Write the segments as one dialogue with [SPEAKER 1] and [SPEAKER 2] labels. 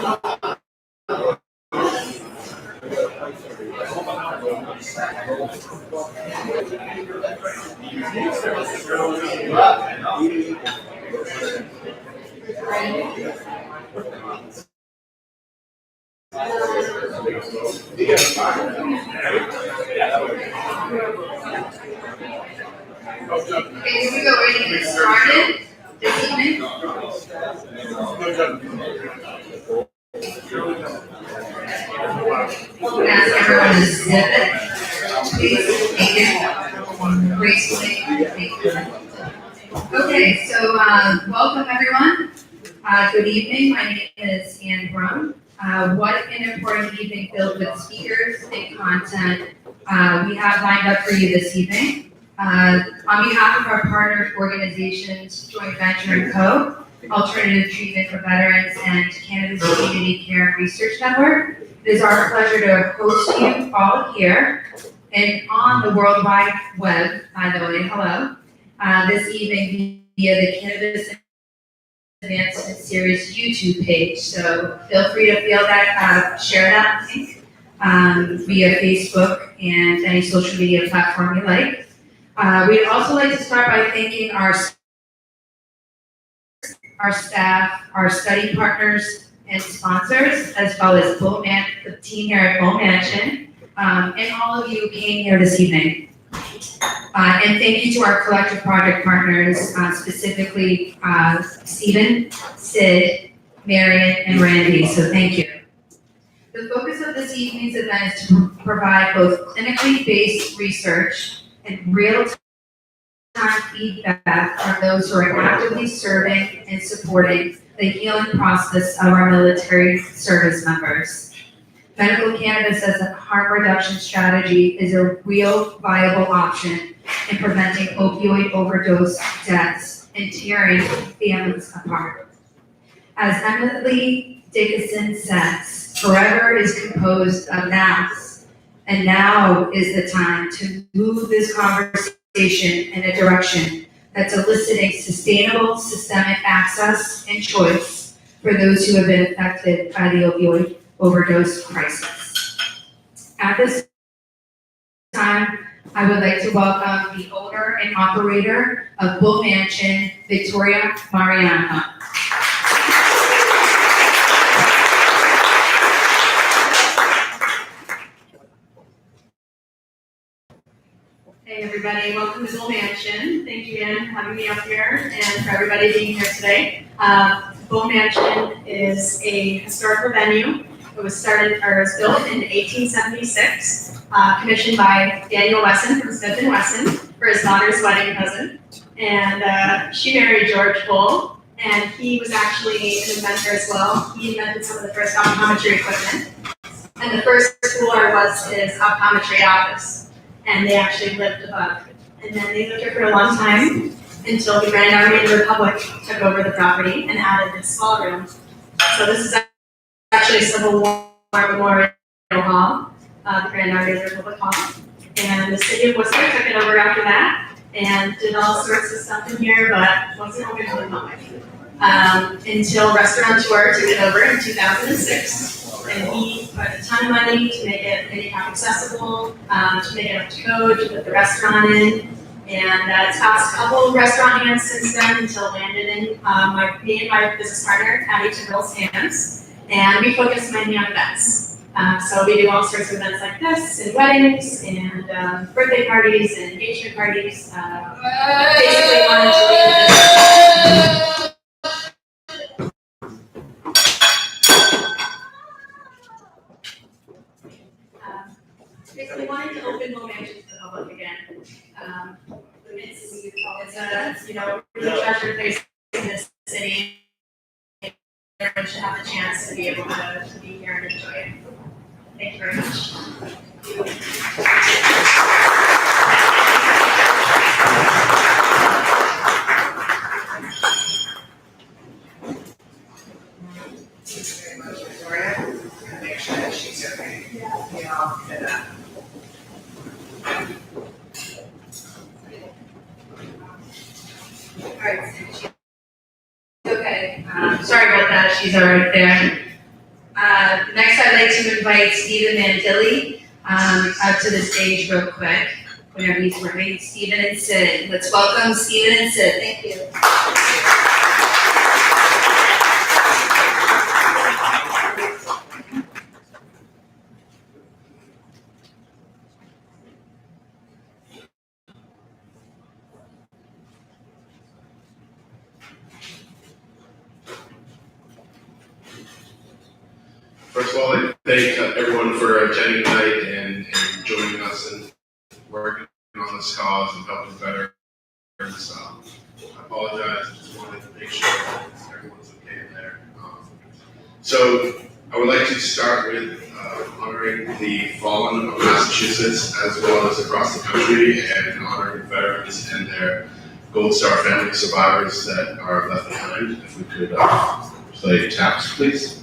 [SPEAKER 1] Okay, here we go. Ready to get started this evening? Ask everyone to zip it. Please, thank you. Gracefully, thank you. Okay, so welcome everyone. Good evening. My name is Ann Brum. What an important evening filled with speakers and content we have lined up for you this evening. On behalf of our partner organizations, Joint Venture and Co., Alternative Treatment for Veterans, and Cannabis Community Care and Research Network, it is our pleasure to host you all here and on the World Wide Web, by the way, hello, this evening via the Cannabis Advancement Series YouTube page. So feel free to share that link via Facebook and any social media platform you like. We'd also like to start by thanking our staff, our study partners and sponsors, as well as the team here at Bull Mansion, and all of you who came here this evening. And thank you to our collective project partners, specifically Stephen, Sid, Marion, and Randy, so thank you. The focus of this evening's event is to provide both clinically based research and real-time feedback from those who are actively serving and supporting the healing process of our military service members. Medical cannabis as a harm reduction strategy is a real viable option in preventing opioid overdose deaths and tearing families apart. As Emily Dickinson says, forever is composed of nows, and now is the time to move this conversation in a direction that's eliciting sustainable systemic access and choice for those who have been affected by the opioid overdose crisis. At this time, I would like to welcome the owner and operator of Bull Mansion, Victoria Mariano. Hey everybody, welcome to Bull Mansion. Thank you again for having me up here and for everybody being here today. Bull Mansion is a historical venue. It was built in 1876, commissioned by Daniel Wesson from Smith & Wesson for his daughter's wedding present. And she married George Bull, and he was actually an inventor as well. He invented some of the first optometry equipment. And the first floor was his optometry office. And they actually lived above. And then they lived here for a long time until the Grand Army of the Republic took over the property and added this small room. So this is actually a Civil War Memorial Hall, the Grand Army of the Republic Hall. And the city of Worcester took it over after that and did all sorts of stuff in here, but wasn't open to the public. Until Restaurateur took it over in 2006. And he put a ton of money to make it handicap accessible, to make it up to code, to put the restaurant in. And it's passed a couple of restaurant hands since then until it landed in me and my business partner, Patty Taville's hands. And we focus mainly on events. So we do all sorts of events like this, and weddings, and birthday parties, and engagement parties. Basically wanted to Basically wanting to open Bull Mansion to the public again. It's a really treasured place in this city. Everyone should have a chance to be able to be here and enjoy it. Thank you very much.
[SPEAKER 2] Thank you very much, Victoria. Make sure that she's okay. Yeah. All right. Okay. Sorry about that. She's already there.
[SPEAKER 3] Next, I'd like to invite Stephen Mandilli up to the stage real quick, whenever he's ready. Stephen and Sid. Let's welcome Stephen and Sid. Thank you.
[SPEAKER 4] First of all, I'd like to thank everyone for attending tonight and joining us and working on this cause and helping veterans. I apologize, I just wanted to make sure that everyone's okay in there. So I would like to start with honoring the fallen of Massachusetts as well as across the country and honoring veterans and their Gold Star family survivors that are left behind. If we could play taps, please.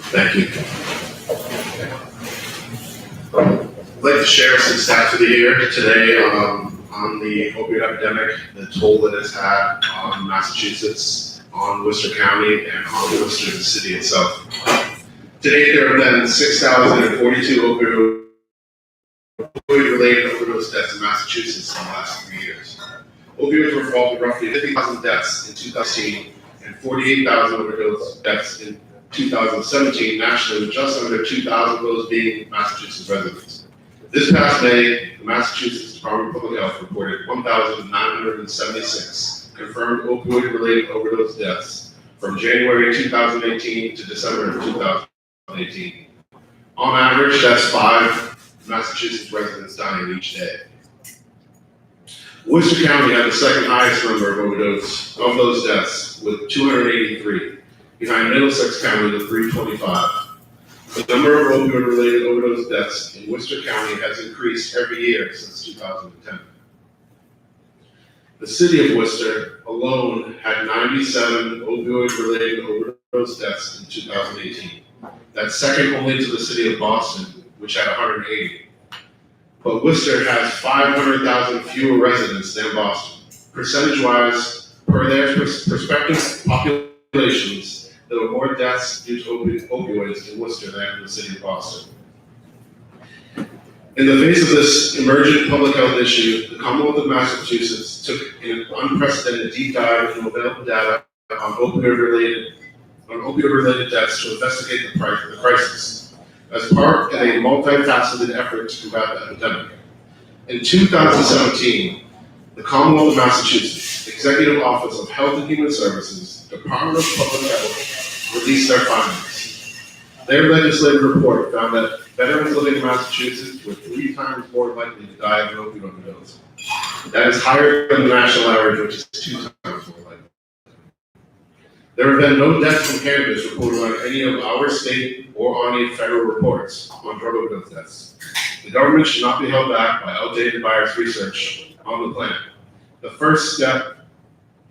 [SPEAKER 4] Thank you. I'd like to share some stats with you here today on the opioid epidemic, the toll that it's had on Massachusetts, on Worcester County, and on Worcester, the city itself. To date, there have been 6,042 opioid-related overdose deaths in Massachusetts in the last 3 years. Opioids were involved in roughly 50,000 deaths in 2016 and 48,000 overdose deaths in 2017 nationally, with just under 2,000 of those being Massachusetts residents. This past May, the Massachusetts Department of Public Health reported 1,976 confirmed opioid-related overdose deaths from January 2018 to December of 2018. On average, that's 5 Massachusetts residents dying each day. Worcester County had the second highest number of overdose of those deaths, with 283, behind Middlesex County with 325. The number of opioid-related overdose deaths in Worcester County has increased every year since 2010. The city of Worcester alone had 97 opioid-related overdose deaths in 2018. That's second only to the city of Boston, which had 180. But Worcester has 500,000 fewer residents than Boston. Percentage-wise, per their prospective populations, there were more deaths due to opioids in Worcester than in the city of Boston. In the face of this emergent public health issue, the Commonwealth of Massachusetts took an unprecedented deep dive into available data on opioid-related deaths to investigate the crisis as part of a multifaceted effort to combat the epidemic. In 2017, the Commonwealth of Massachusetts Executive Office of Health and Human Services, Department of Public Health, released their findings. Their legislative report found that veterans living in Massachusetts were 3 times more likely to die of an opioid overdose. That is higher than the national average, which is 2 times more likely. There have been no deaths from cannabis reported on any of our state or on any federal reports on drug overdose deaths. The government should not be held back by outdated biased research on the planet. The first step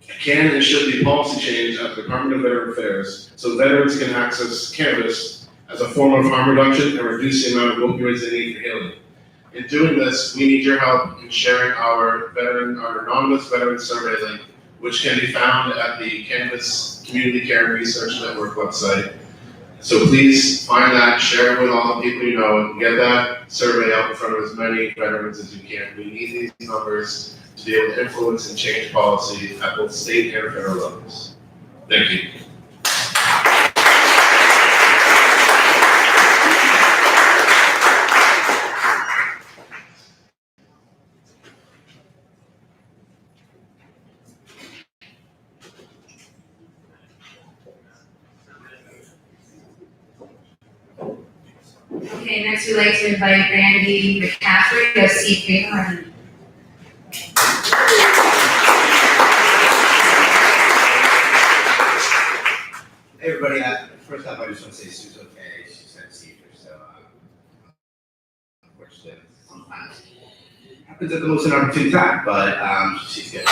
[SPEAKER 4] can and should be policy change at the Department of Veteran Affairs so veterans can access cannabis as a form of harm reduction and reduce the amount of opioids they need for healing. In doing this, we need your help in sharing our anonymous veteran survey link, which can be found at the Cannabis Community Care and Research Network website. So please find that, share it with all the people you know, and get that survey out in front of as many veterans as you can. We need these numbers to be able to influence and change policy at both state and federal levels. Thank you.
[SPEAKER 3] Okay, next we'd like to invite Randy McCaffrey of C3.
[SPEAKER 5] Hey everybody, first off, I just want to say Sue's okay. She's had a seizure, so unfortunately, sometimes happens at the most inopportune time, but she's good.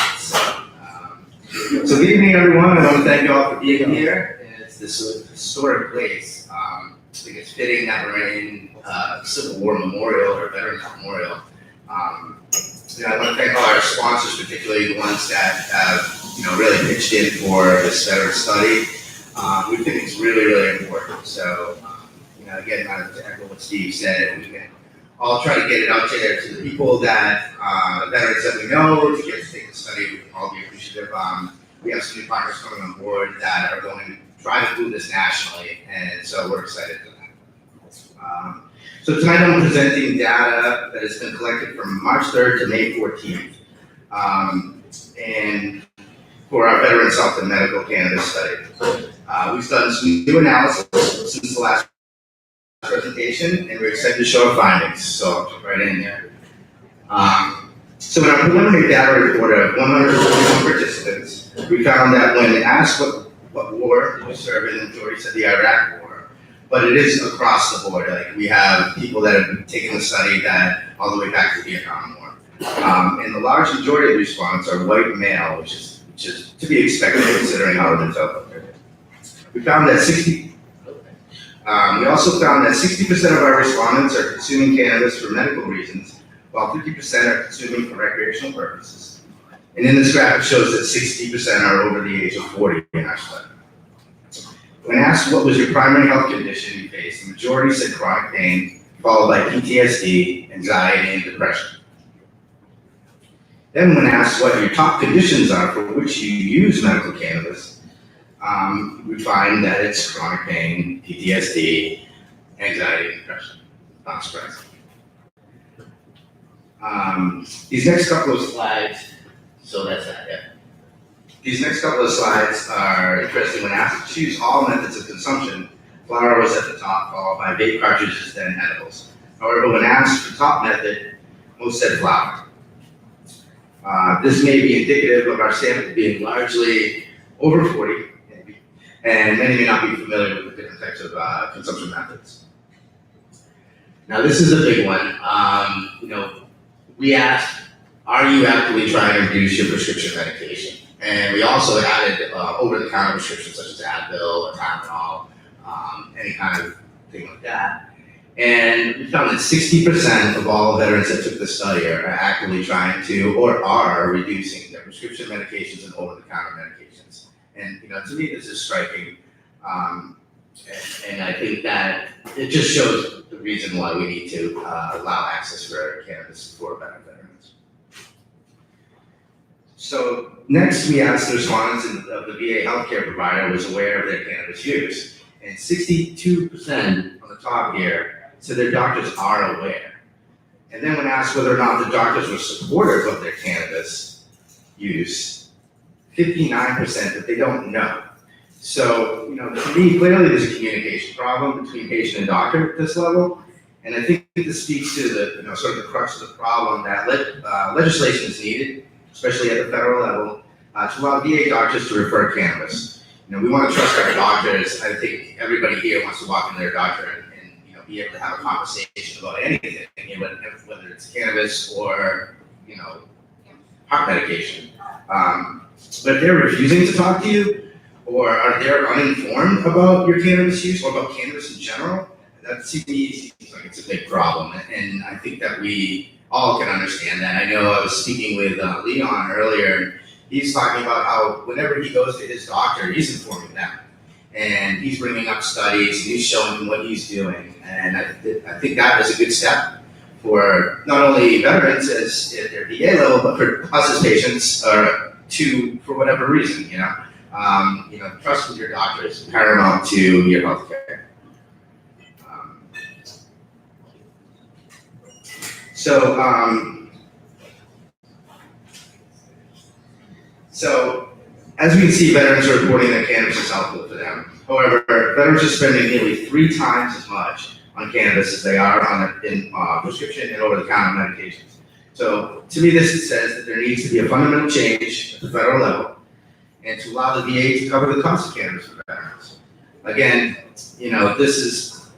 [SPEAKER 5] So good evening, everyone. I want to thank you all for being here. It's this historic place. I think it's fitting that we're in Civil War Memorial or Veterans Memorial. I want to thank all our sponsors, particularly the ones that have really pitched in for this veteran study. We think it's really, really important. So, again, to echo what Steve said, we can all try to get it out there to the people that, veterans that we know, to get to take the study. We can all be appreciative. We have some new partners coming on board that are going to try to do this nationally, and so we're excited for that. So tonight I'm presenting data that has been collected from March 3rd to May 14th. And for our Veterans Health and Medical Cannabis study. We've done some new analysis since the last presentation, and we're excited to show our findings, so I'll jump right in there. So in our preliminary data report of 141 participants, we found that when asked what war did you serve in, the majority said the Iraq War, but it is across the board. Like, we have people that have taken the study that all the way back to the Vietnam War. And the large majority of the response are white male, which is to be expected considering how it is out there. We found that we also found that 60% of our respondents are consuming cannabis for medical reasons, while 50% are consuming for recreational purposes. And in this graph, it shows that 60% are over the age of 40 in our study. When asked what was your primary health condition you faced, the majority said chronic pain, followed by PTSD, anxiety, and depression. Then when asked what your top conditions are for which you use medical cannabis, we find that it's chronic pain, PTSD, anxiety, and depression. Not surprising. These next couple of slides, These next couple of slides are interesting. When asked to choose all methods of consumption, flower was at the top, followed by vape cartridges, then edibles. However, when asked for top method, most said flower. This may be indicative of our sample being largely over 40, maybe, and many may not be familiar with the different types of consumption methods. Now, this is a big one. We asked, are you actively trying to reduce your prescription medication? And we also added over-the-counter prescriptions such as Advil or Tylenol, any kind of thing like that. And we found that 60% of all veterans that took the study are actively trying to or are reducing their prescription medications and over-the-counter medications. And to me, this is striking. And I think that it just shows the reason why we need to allow access for cannabis for veterans. So next, we asked the respondents of the VA healthcare provider was aware of their cannabis use, and 62% on the top here said their doctors are aware. And then when asked whether or not the doctors were supportive of their cannabis use, 59% that they don't know. So, to me, clearly there's a communication problem between patient and doctor at this level. And I think this speaks to the, sort of the crux of the problem that legislation is needed, especially at the federal level, to allow VA doctors to refer cannabis. We want to trust our doctors. I think everybody here wants to walk into their doctor and be able to have a conversation about anything, whether it's cannabis or, heart medication. But if they're refusing to talk to you, or are they uninformed about your cannabis use or about cannabis in general, that seems like it's a big problem. And I think that we all can understand that. I know I was speaking with Leon earlier. He's talking about how whenever he goes to his doctor, he's informing them. and he's bringing up studies, and he's showing what he's doing, and I think that was a good step for not only veterans as at their VA level, but for us as patients, for whatever reason, trust with your doctor is paramount to your healthcare. So, as we can see, veterans are reporting that cannabis is helpful for them. However, veterans are spending nearly 3 times as much on cannabis as they are on prescription and over-the-counter medications. So, to me, this says that there needs to be a fundamental change at the federal level and to allow the VA to cover the cost of cannabis for veterans. Again, this is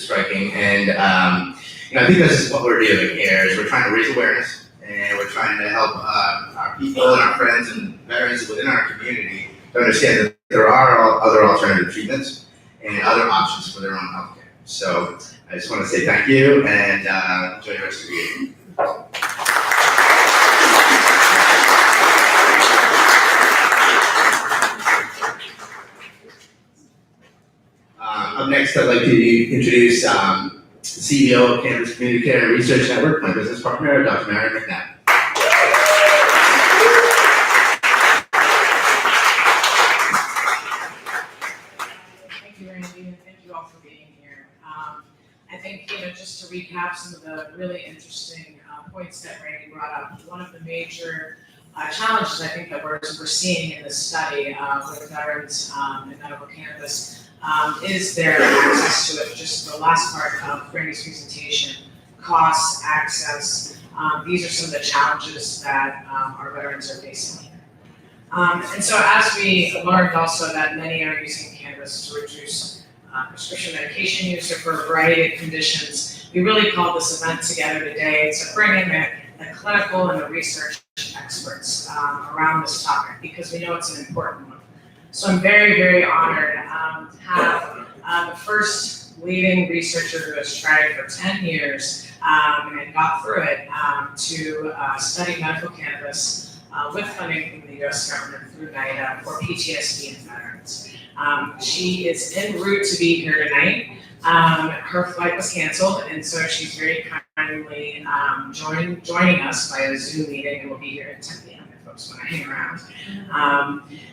[SPEAKER 5] striking, and I think this is what we're doing here. Is we're trying to raise awareness. And we're trying to help our people and our friends and veterans within our community to understand that there are other alternative treatments and other options for their own healthcare. So I just want to say thank you and enjoy the rest of your evening. Up next, I'd like to introduce CEO of Cannabis Community Care and Research Network, my business partner, Dr. Mary McNabb.
[SPEAKER 6] Thank you, Randy, and thank you all for being here. I think, just to recap some of the really interesting points that Randy brought up, one of the major challenges I think that we're seeing in this study with veterans and medical cannabis is their access to it. Just the last part of Randy's presentation, costs, access. These are some of the challenges that our veterans are facing here. And so as we learned also that many are using cannabis to reduce prescription medication use or for a variety of conditions, we really called this event together today to bring in the clinical and the research experts around this topic because we know it's an important one. So I'm very, very honored to have the first leading researcher who has tried for 10 years and got through it to study medical cannabis with funding from the U.S. government through NIDA for PTSD in veterans. She is en route to be here tonight. Her flight was canceled, and so she's very kindly joining us by a Zoom meeting, and will be here at 10 p.m. if folks want to hang around.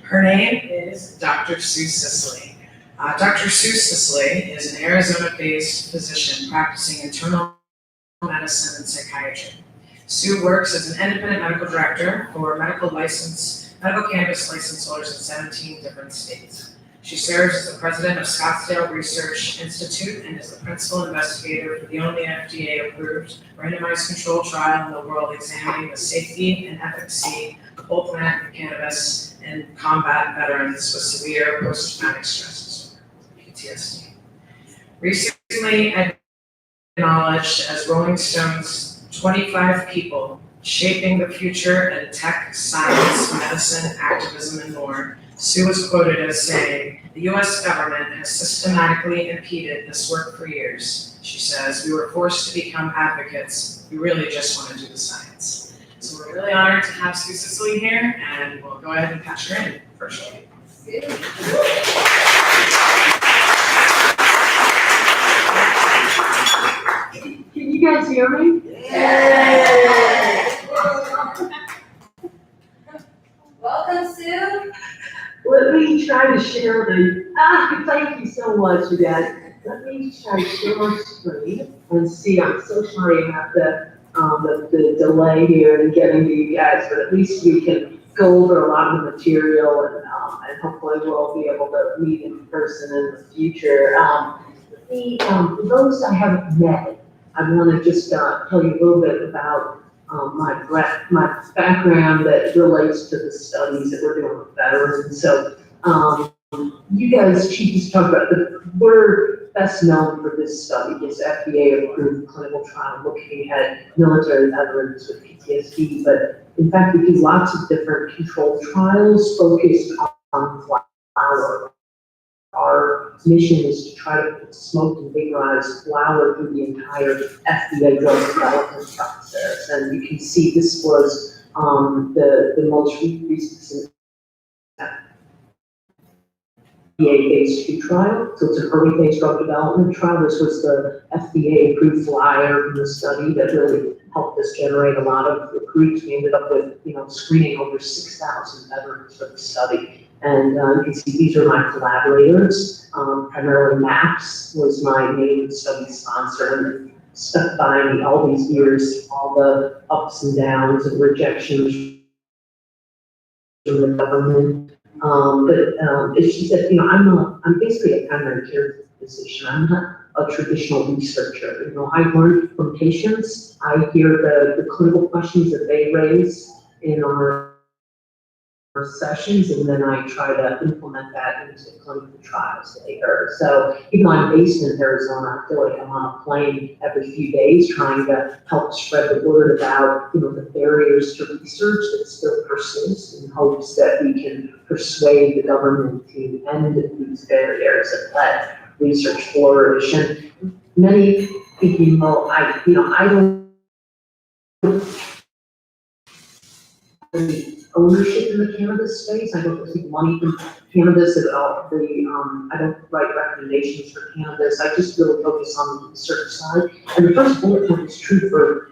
[SPEAKER 6] Her name is Dr. Sue Sisley. Dr. Sue Sisley is an Arizona-based physician practicing internal medicine and psychiatry. Sue works as an independent medical director for medical cannabis license holders in 17 different states. She serves as the president of Scottsdale Research Institute and is the principal investigator for the only FDA-approved randomized controlled trial in the world examining the safety and efficacy of whole plant cannabis in combat veterans with severe post-traumatic stress disorder, PTSD. Recently acknowledged as Rolling Stone's 25 people shaping the future in tech, science, medicine, activism, and more, Sue was quoted as saying, "The US government has systematically impeded this work for years." She says, "We were forced to become advocates. We really just want to do the science." So we're really honored to have Sue Sisley here, and we'll go ahead and patch her in virtually.
[SPEAKER 7] Can you guys hear me?
[SPEAKER 3] Welcome, Sue.
[SPEAKER 7] Let me try to share thank you so much, you guys. Let me try to share my screen and see. I'm so sorry I have the delay here in getting to you guys, but at least we can go over a lot of the material and hopefully we'll be able to meet in person in the future. For those I haven't met, I want to just tell you a little bit about my background that relates to the studies that we're doing with veterans. So you guys, she just talked about we're best known for this study, this FDA-approved clinical trial looking at military veterans with PTSD. But in fact, we do lots of different controlled trials focused on flower. Our mission is to try to put smoked and vaporized flower through the entire FDA drug development process. And you can see this was the most recent FDA phase 2 trial, so it's an early phase drug development trial. This was the FDA approved flyer from the study that really helped us generate a lot of recruits. We ended up with, screening over 6,000 veterans for the study. And you can see these are my collaborators. Primarily MAPS was my main study sponsor, and stuck by me all these years, all the ups and downs and rejections from the government. She said, I'm basically a primary care physician. I'm not a traditional researcher. I learned from patients. I hear the clinical questions that they raise in our sessions, and then I try to implement that into clinical trials later. So even though I'm based in Arizona, I feel like I'm on a plane every few days trying to help spread the word about, the barriers to research that still persist, in hopes that we can persuade the government to end these barriers and let research flourish. And many people, I don't ownership in the cannabis space. I don't receive money from cannabis at all. I don't write recommendations for cannabis. I just really focus on the research side. And the first bullet point is true for,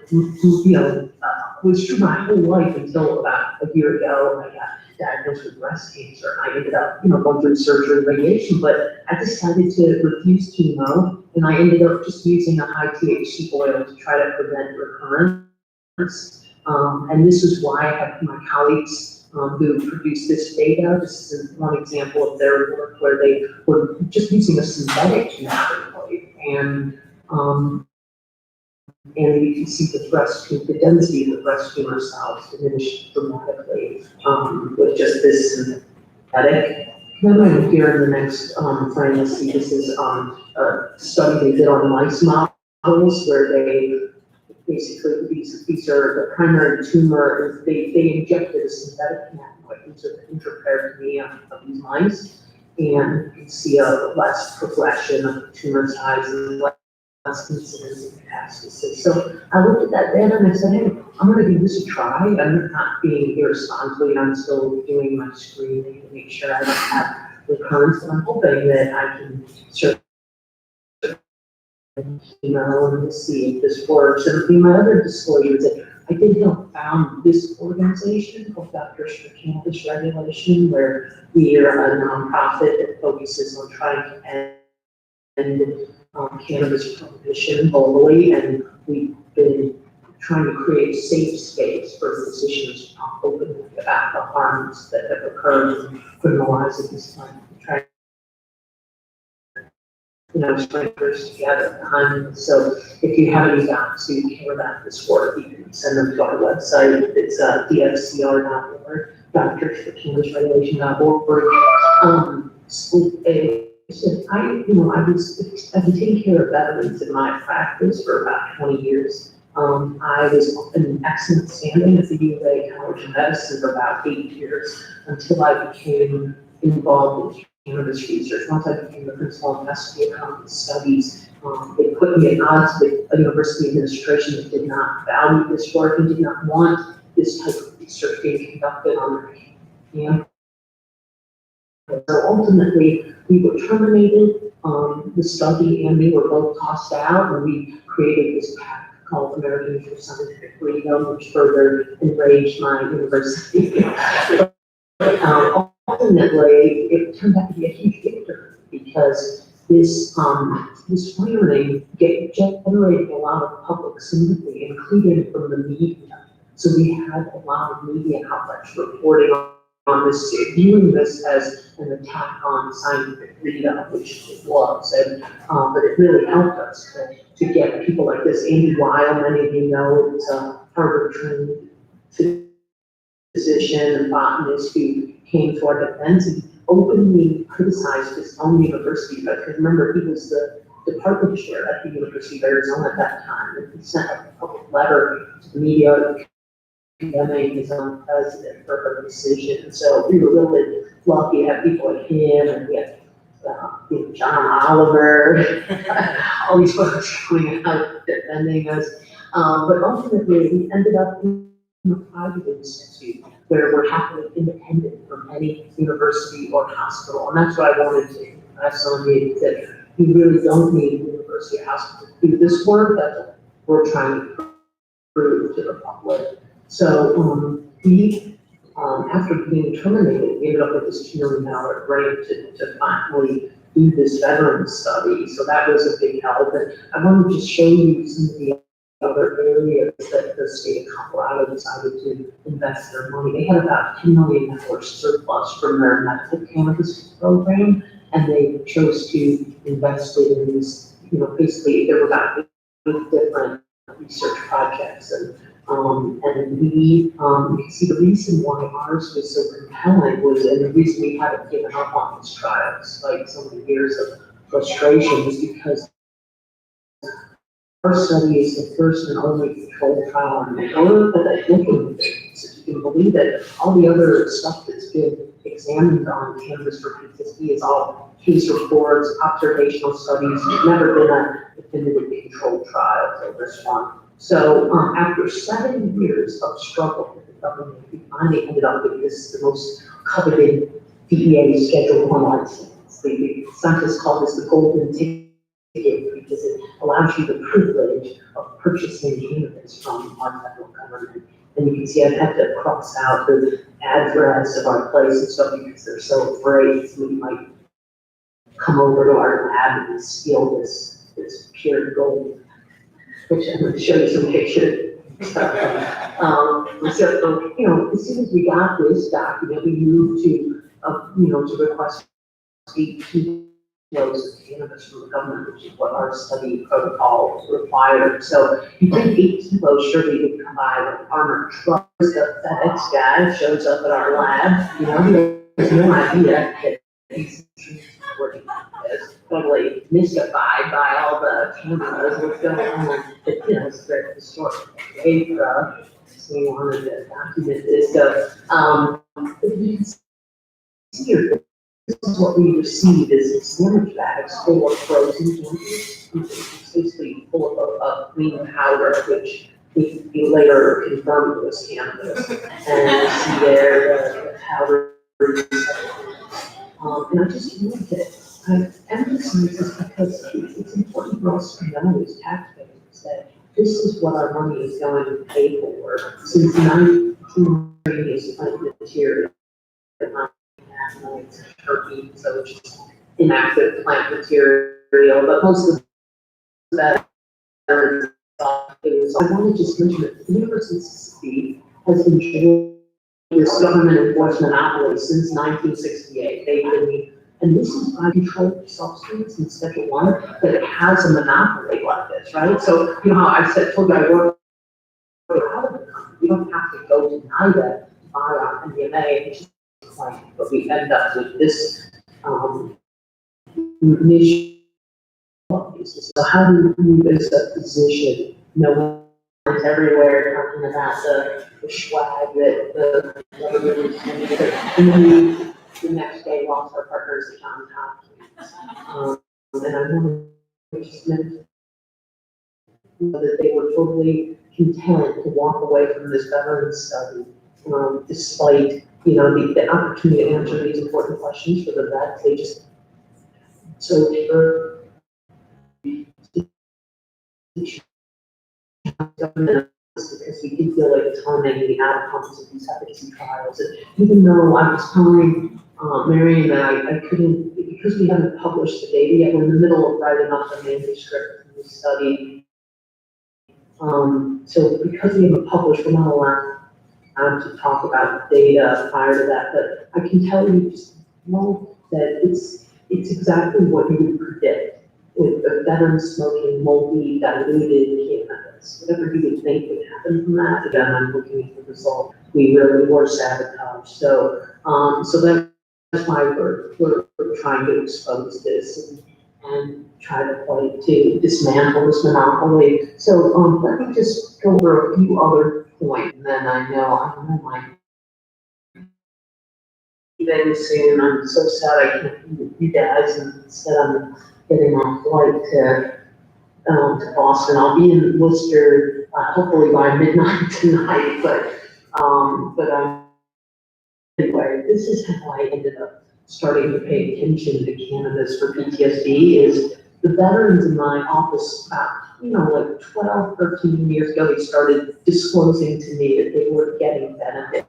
[SPEAKER 7] was true my whole life until about a year ago. I got diagnosed with breast cancer. I ended up, going through surgery and radiation, but I decided to refuse chemo, and I ended up just using a high THC oil to try to prevent recurrence. And this is why I have my colleagues who produced this data. This is one example of their work where they were just using a synthetic cannabinoid, and you can see the density of the breast tumor cells diminished dramatically with just this synthetic. Then right here in the next frame, you'll see this is a study they did on mice models where they basically, these are the primary tumor. They injected a synthetic cannabinoid into the intraperitoneum of these mice, and you can see a less progression of the tumor size and less incidence of metastasis. So I looked at that data and I said, hey, I'm going to give this a try. I'm not being irresponsible. I'm still doing my screening to make sure I don't have recurrence, and I'm hoping that I can and we'll see if this works. And my other disclosure is that I did help found this organization called Doctors for Cannabis Regulation, where we are a nonprofit that focuses on trying to end cannabis prohibition globally, and we've been trying to create a safe space for physicians to talk openly about the harms that have occurred in criminalizing this kind of trying strangers together behind them. So if you have any docs who care about this work, you can send them to our website. It's dfcr.org, doctorsforcannabisregulation.org. I've been taking care of veterans in my practice for about 20 years. I was in excellent standing at the U of A College of Medicine for about 8 years until I became involved in cannabis research. Once I became the principal investigator on these studies, they put me at odds with a university administration that did not value this work and did not want this type of research being conducted on their campus. So ultimately, we were terminated. The study and me were both tossed out, and we created this pact called Americans for Scientific Freedom, which further enraged my university. Ultimately, it turned out to be a huge victory because this framing generated a lot of public sympathy, including from the media. So we had a lot of media outlets reporting on this, viewing this as an attack on scientific freedom, which it was, and but it really helped us to get people like this. Andy Weil, many of you know, is a Harvard-trained physician and botanist who came to our defense and openly criticized his own university. But remember, he was the department chair at the University of Arizona at that time, and he sent a public letter to the media condemning his own president for her decision. So we were really lucky to have people like him, and we had John Oliver, all these folks coming out defending us. But ultimately, we ended up a private institute where we're happily independent from any university or hospital. And that's what I wanted to impress on you, that you really don't need a university or hospital to do this work. That's what we're trying to prove to the public. So after being terminated, we ended up with this $2 million grant to finally do this veteran study. So that was a big help. And I wanted to show you some of the other areas that the state of Colorado decided to invest their money. They had about $10 million surplus from their medical cannabis program, and they chose to invest it in these, basically there were about 8 different research projects. And we, you can see the reason why ours was so compelling was, and the reason we haven't given up on this trial, despite so many years of frustration, is because our study is the first and only controlled trial on marijuana that I think of it. So you can believe it. All the other stuff that's been examined on cannabis for PTSD is all case reports, observational studies. There's never been a definitive controlled trial till this one. So after 7 years of struggle with the government, we finally ended up with this, the most coveted DEA Schedule 1 license. The scientists call this the golden ticket because it allows you the privilege of purchasing cannabis from our federal government. And you can see I've had to cross out the address of our place and stuff because they're so afraid somebody might come over to our lab and steal this pure gold. Which I'm going to show you some pictures. So, as soon as we got this document, we moved to, to request 8 kilos of cannabis from the government, which is what our study protocol required. So you take 8 kilos, surely you come by with armored truck. The FedEx guy shows up at our lab, he has no idea that he's working on this, totally mystified by all the cameras, what's going on. But, it's very historic. So we wanted to document this. So, you can see here, this is what we received is sandwich bags full of frozen cannabis. It's basically full of green powder, which we later confirmed was cannabis. And you see there the powder. And I just wanted to emphasize this because it's important for us to know as taxpayers that this is what our money is going to pay for. Since 1930 is plant material, it's turkey, so it's just inactive plant material, but most of that is so I want to just mention that the University of Mississippi has enjoyed this government enforced monopoly since 1968. And this is by controlled substance in Schedule 1 that it has a monopoly like this, right? So, how I told you I work out of the company. We don't have to go to NIDA to buy our MDMA, which is like, but we end up with this niche. So how do you as a physician know it's everywhere talking about the swag that the government is doing? The next day lost our partners at Johns Hopkins. And I want to just mention that they were totally content to walk away from this veteran study, despite, the opportunity to answer these important questions for the vets. They just, so government because we did feel like telling the outcomes of these efficacy trials. And even though I was telling Marion that I couldn't, because we haven't published the data yet, we're in the middle of writing up the manuscript for the study. So because we haven't published, we're not allowed to talk about data prior to that, but I can tell you just know that it's exactly what you would predict with a veteran smoking multi-diluted cannabis. Whatever you would think would happen from that, again, I'm looking at the result. We really were sabotaged. So that's why we're trying to expose this and try to dismantle this monopoly. So let me just go over a few other points, and then I know my leaving soon. I'm so sad I can't be with you guys, and instead I'm getting on a flight to Boston. I'll be in Worcester hopefully by midnight tonight, but But anyway, this is how I ended up starting to pay attention to cannabis for PTSD is the veterans in my office, like 12, 13 years ago, they started disclosing to me that they were getting benefit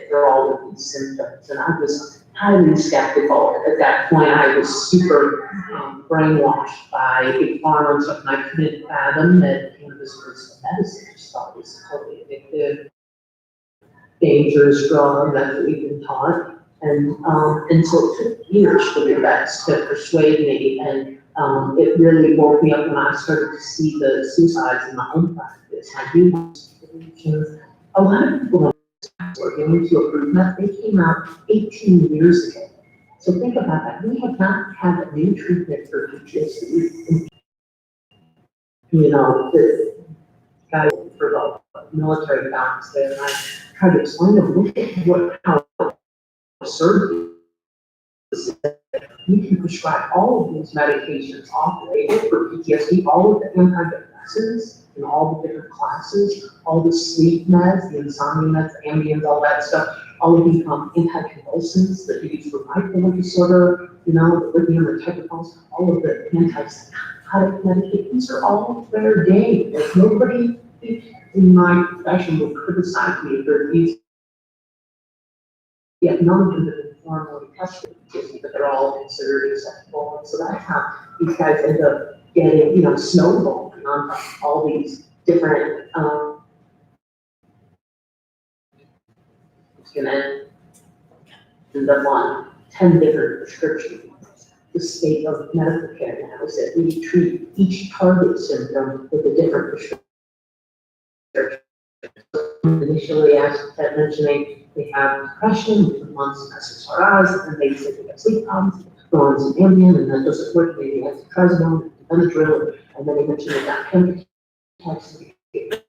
[SPEAKER 7] for all of these symptoms. And I was highly skeptical. At that point, I was super brainwashed by big pharma and stuff, and I couldn't fathom that cannabis was a medicine. I just thought it was totally addictive, dangerous drug, that's what we've been taught. And so it took years for the vets to persuade me, and it really woke me up when I started to see the suicides in my own practice. I do have solutions. A lot of people were going to approve that. They came out 18 years ago. So think about that. We have not had a new treatment for PTSD. The guy for the military balance there, and I tried to explain to them, look at how absurd this is. We can prescribe all of these medications off label for PTSD, all of the antidepressants in all the different classes, all the sleep meds, the insomnia meds, the Ambien, all that stuff, all of the anticonvulsants that you use for bipolar disorder, the lithium, the technicals, all of the antipsychotic medications, these are all fair game. Like nobody in my profession would criticize me for these. Yet none of them have been formally tested, but they're all considered acceptable. And so that's how these guys end up getting, snowballing on all these different, it's gonna end up on 10 different prescriptions. The state of medical care now is that we treat each target symptom with a different prescription. Initially, as I mentioning, they have depression, which months of SSRIs, and they say they have sleep problems, go on some Ambien, and that doesn't work, maybe trazodone, Benadryl, and then they mention they got chemical attacks, and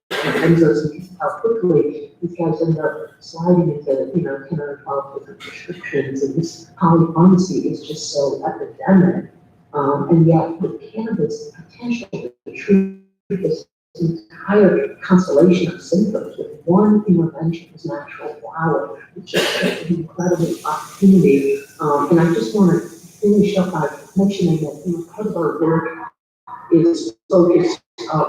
[SPEAKER 7] how quickly these guys end up sliding into, 10 or 12 different prescriptions, and this polypharmacy is just so epidemic. And yet, with cannabis, the potential to treat this entire constellation of symptoms with one intervention is natural flower, which is an incredible opportunity. And I just want to finish up by mentioning that part of our work is focused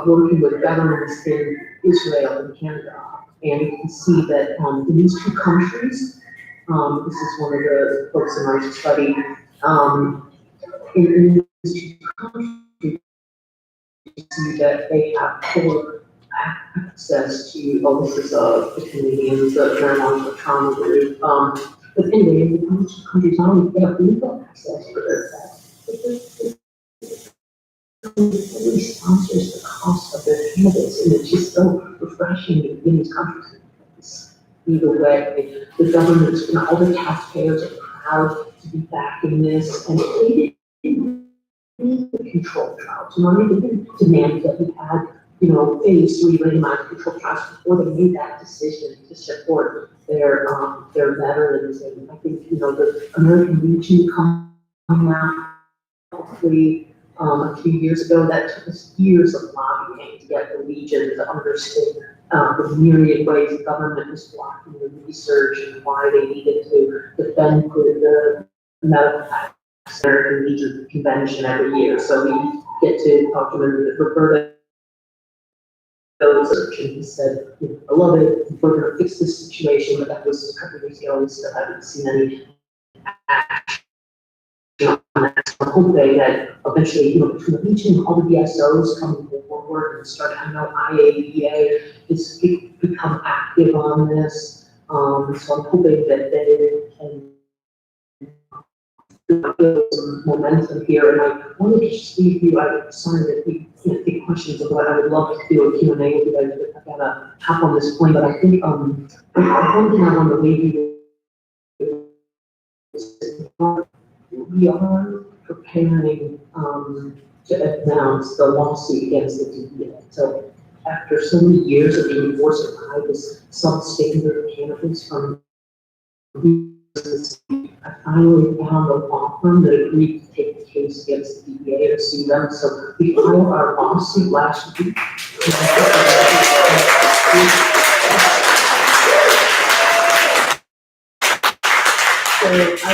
[SPEAKER 7] working with veterans in Israel and Canada. And you can see that in these two countries, this is one of the folks in our study, in these two countries, you see that they have poor access to, this is the Canadians, the marijuana trauma group. But anyway, in the countries, not only they have legal access for their sex, but it really sponsors the cost of their cannabis, and it's just so refreshing to be in these countries. Either way, the governments, all the taxpayers are proud to be backing this, and they didn't need the control trials. They didn't demand that we had, phase 3 randomized control trials before they made that decision to support their veterans. And I think, the American Legion coming out hopefully a few years ago, that took us years of lobbying to get the Legion to understand the myriad ways the government was blocking the research and why they needed to defend the medical access. American Legion convention every year, so we get to talk to Roberta research, and he said, I love it, we're going to fix this situation, but that was a couple of years ago, and still haven't seen any action. I'm hoping that eventually, between the Legion and all the DSOs coming forward and start, I know IABA has become active on this, so I'm hoping that they can build some momentum here. And I wanted to just leave you, I'm sorry that we can't take questions of what I would love to do a Q&A with you guys, but I've got to hop on this point, but I think one thing I want to leave you is we are preparing to announce the lawsuit against the DEA. So after so many years of being forced to buy this substandard cannabis from I finally found a law firm that agreed to take the case against the DEA to sue them. So we filed our lawsuit last week.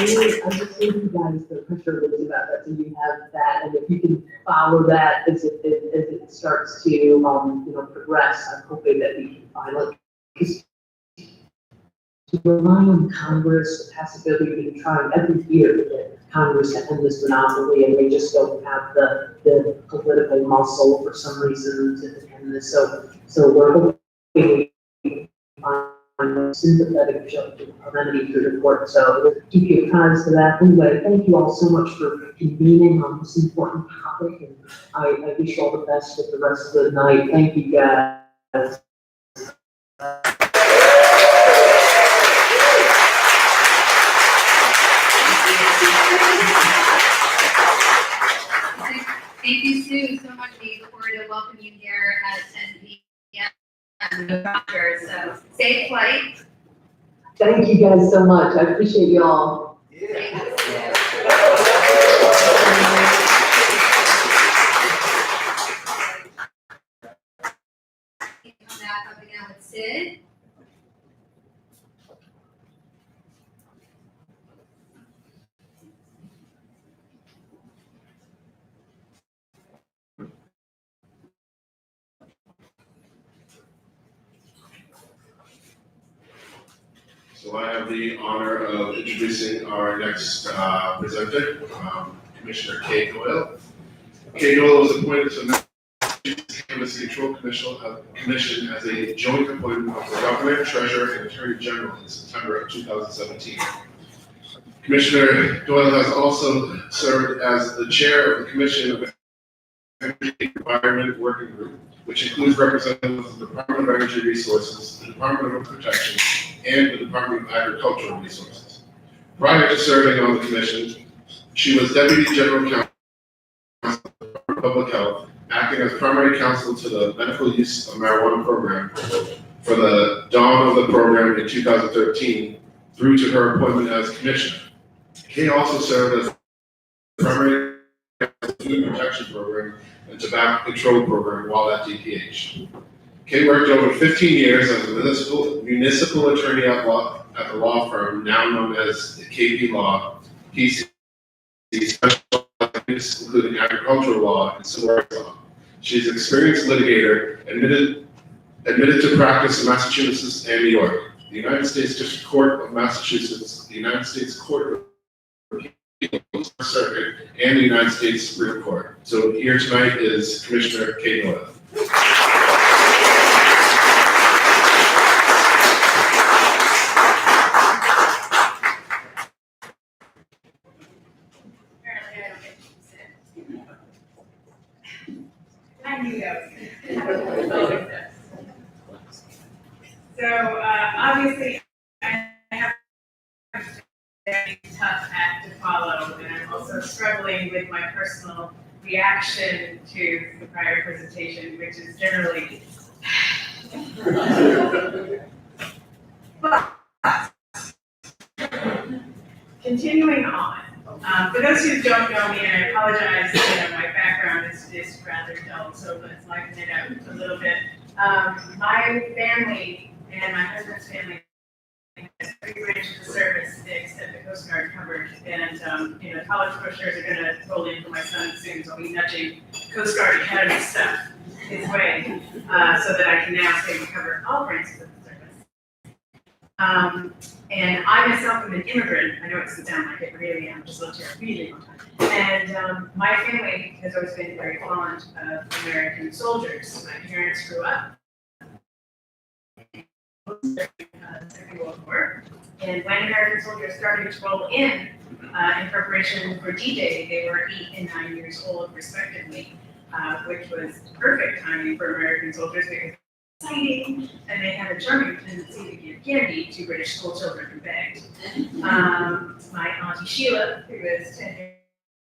[SPEAKER 7] just need you guys to push your lips about that, so you have that, and if you can follow that as it starts to, progress, I'm hoping that we can finally, because to rely on Congress to pass a bill, we've been trying every year to get Congress to end this monopoly, and they just don't have the political muscle for some reason to end this, so we're hoping we find a sympathetic remedy through the court, so keep your eyes to that. Anyway, thank you all so much for convening on this important topic, and I wish you all the best with the rest of the night. Thank you, guys.
[SPEAKER 3] Thank you, Sue, so much. We look forward to welcoming you here at 10 p.m. So safe flight.
[SPEAKER 7] Thank you guys so much. I appreciate you all.
[SPEAKER 3] Come back up again with Sid.
[SPEAKER 4] So I have the honor of introducing our next presenter, Commissioner Kay Doyle. Kay Doyle was appointed to the Massachusetts Cannabis Control Commission as a joint appointment of the Governor, Treasurer, and Attorney General in September of 2017. Commissioner Doyle has also served as the chair of the Commission of Energy Environment Working Group, which includes representatives of the Department of Energy Resources, the Department of Protection, and the Department of Agricultural Resources. Prior to serving on the commission, she was Deputy General Counsel of the Department of Public Health, acting as primary counsel to the medical use of marijuana program for the dawn of the program in 2013 through to her appointment as commissioner. Kay also served as primary counsel to the Food Protection Program and Tobacco Control Program while at DPH. Kay worked over 15 years as a municipal attorney at the law firm now known as the KP Law, PC, specializing including agricultural law and civil rights law. She's an experienced litigator, admitted to practice in Massachusetts and New York, the United States District Court of Massachusetts, the United States Court of Appeals Circuit, and the United States Supreme Court. So here tonight is Commissioner Kay Doyle.
[SPEAKER 8] I knew that was So, obviously, I have a very tough act to follow, and I'm also struggling with my personal reaction to the prior presentation, which is generally. But, continuing on. For those who don't know me, and I apologize, my background is rather dull, so let's lighten it up a little bit. My family and my husband's family has every branch of the service except the Coast Guard covered. And, college pushers are gonna roll in for my son soon, so I'll be nudging Coast Guard Academy stuff his way, so that I can now say we cover all branches of the service. And I myself am an immigrant. I know it doesn't sound like it, really, I'm just lived here a really long time. And my family has always been very fond of American soldiers. My parents grew up during the Second World War. And when American soldiers started to roll in preparation for D-Day, they were 8 and 9 years old, respectively, which was perfect timing for American soldiers because exciting, and they had a charming tendency to give candy to British school children who begged. My auntie Sheila, who was 10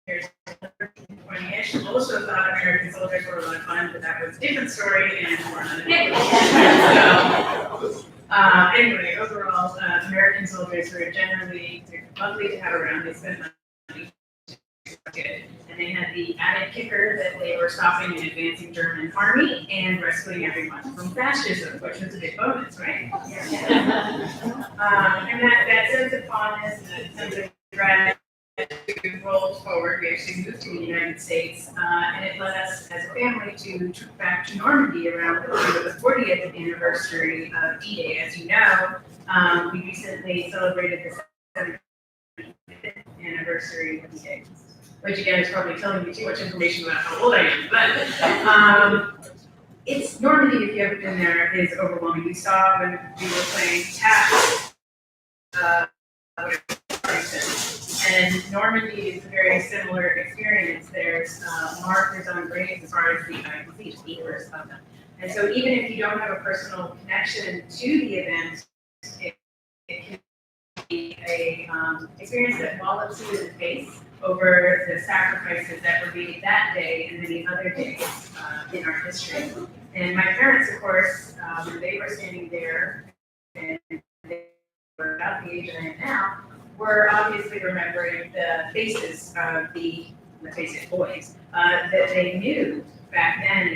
[SPEAKER 8] years older, 20-ish, also thought American soldiers were a lot of fun, but that was a different story and more on the day. Anyway, overall, American soldiers were generally lovely to have around. They spent money. Good. And they had the added kicker that they were stopping an advancing German army and rescuing everyone from fascism, which was a big bonus, right? Yeah. And that sense of fondness, that sense of strategy rolled forward. We actually moved to the United States, and it led us as a family to trip back to Normandy around the 40th anniversary of D-Day. As you know, we recently celebrated the 75th anniversary of D-Day, which again is probably telling me too much information about how old I am, but it's Normandy, if you haven't been there, is overwhelming. We saw when we were playing tap, and Normandy is a very similar experience. There's markers on graves as far as the acres of them. And so even if you don't have a personal connection to the event, it can be a experience that wallops you in the face over the sacrifices that were made that day and many other days in our history. And my parents, of course, when they were standing there and they were about the age I am now, were obviously remembering the faces of the, let's face it, boys that they knew back then.